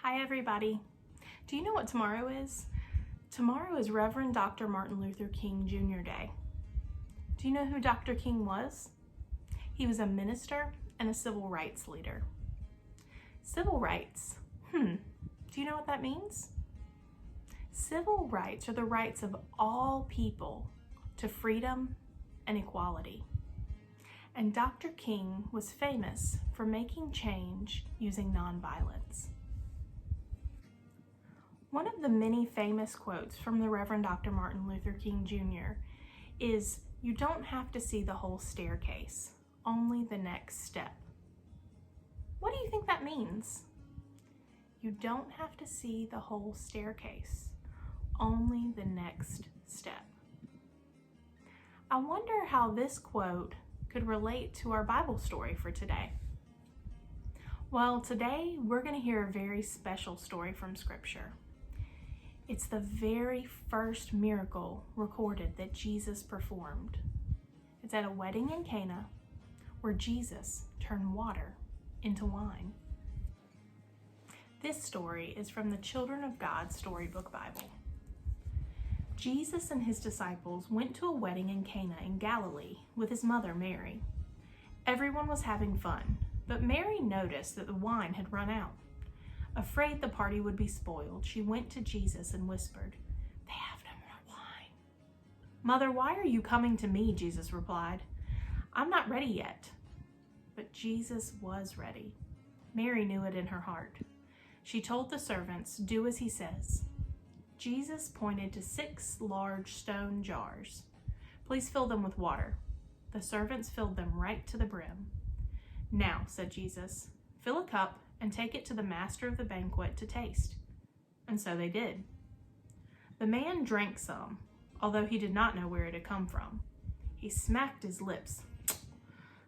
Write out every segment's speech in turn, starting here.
Hi everybody. Do you know what tomorrow is? Tomorrow is Reverend Dr. Martin Luther King Jr. Day. Do you know who Dr. King was? He was a minister and a civil rights leader. Civil rights. Do you know what that means? Civil rights are the rights of all people to freedom and equality. And Dr. King was famous for making change using nonviolence. One of the many famous quotes from the Reverend Dr. Martin Luther King Jr. is, "You don't have to see the whole staircase, only the next step." What do you think that means? You don't have to see the whole staircase, only the next step. I wonder how this quote could relate to our Bible story for today. Well, today we're going to hear a very special story from Scripture. It's the very first miracle recorded that Jesus performed. It's at a wedding in Cana where Jesus turned water into wine. This story is from the Children of God Storybook Bible. Jesus and his disciples went to a wedding in Cana in Galilee with his mother Mary. Everyone was having fun, but Mary noticed that the wine had run out. Afraid the party would be spoiled, she went to Jesus and whispered, "They have no more wine." "Mother, why are you coming to me?" Jesus replied. "I'm not ready yet." But Jesus was ready. Mary knew it in her heart. She told the servants, "Do as he says." Jesus pointed to 6 large stone jars. "Please fill them with water." The servants filled them right to the brim. "Now," said Jesus, "fill a cup and take it to the master of the banquet to taste." And so they did. The man drank some, although he did not know where it had come from. He smacked his lips,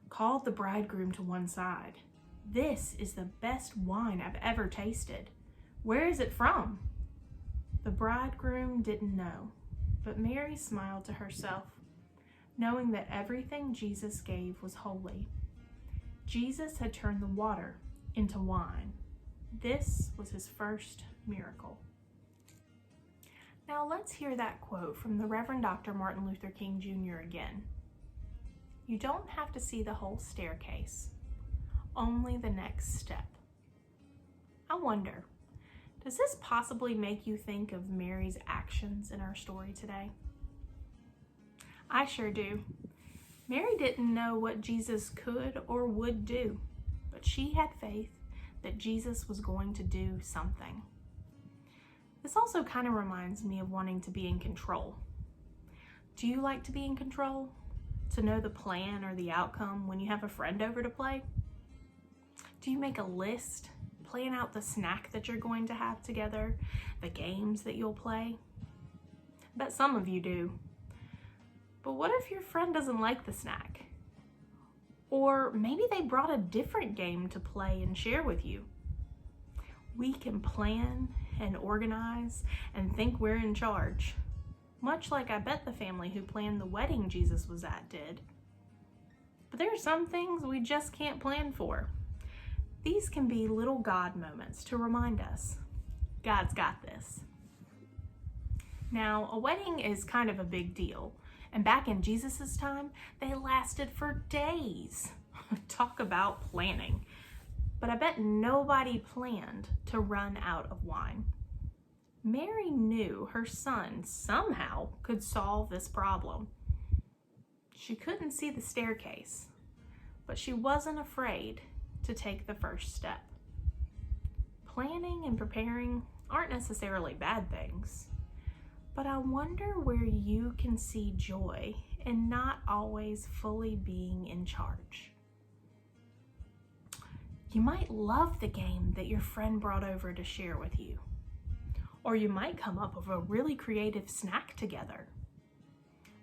called the bridegroom to one side. "This is the best wine I've ever tasted. Where is it from?" The bridegroom didn't know, but Mary smiled to herself, knowing that everything Jesus gave was holy. Jesus had turned the water into wine. This was his first miracle. Now let's hear that quote from the Reverend Dr. Martin Luther King Jr. again. You don't have to see the whole staircase, only the next step. I wonder, does this possibly make you think of Mary's actions in our story today? I sure do. Mary didn't know what Jesus could or would do, but she had faith that Jesus was going to do something. This also kind of reminds me of wanting to be in control. Do you like to be in control? To know the plan or the outcome when you have a friend over to play? Do you make a list, plan out the snack that you're going to have together, the games that you'll play? I bet some of you do. But what if your friend doesn't like the snack? Or maybe they brought a different game to play and share with you. We can plan and organize and think we're in charge, much like I bet the family who planned the wedding Jesus was at did. But there are some things we just can't plan for. These can be little God moments to remind us, God's got this. Now, a wedding is kind of a big deal. And back in Jesus' time, they lasted for days. Talk about planning. But I bet nobody planned to run out of wine. Mary knew her son somehow could solve this problem. She couldn't see the staircase, but she wasn't afraid to take the first step. Planning and preparing aren't necessarily bad things. But I wonder where you can see joy in not always fully being in charge. You might love the game that your friend brought over to share with you. Or you might come up with a really creative snack together.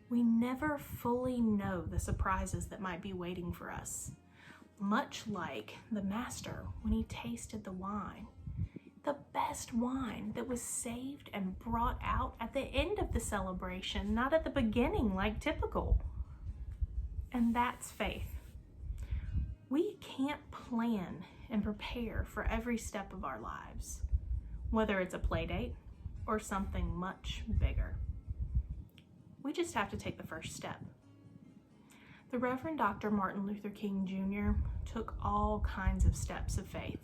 We never fully know the surprises that might be waiting for us, much like the master when he tasted the wine. The best wine that was saved and brought out at the end of the celebration, not at the beginning like typical. And that's faith. We can't plan and prepare for every step of our lives, whether it's a play date or something much bigger. We just have to take the first step. The Reverend Dr. Martin Luther King Jr. took all kinds of steps of faith,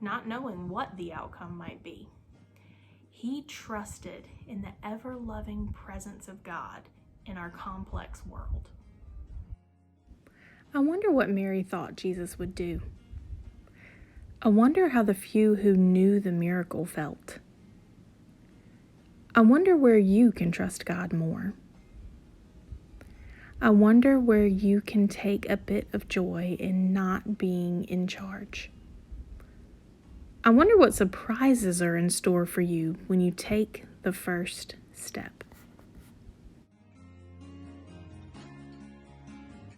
not knowing what the outcome might be. He trusted in the ever-loving presence of God in our complex world. I wonder what Mary thought Jesus would do. I wonder how the few who knew the miracle felt. I wonder where you can trust God more. I wonder where you can take a bit of joy in not being in charge. I wonder what surprises are in store for you when you take the first step.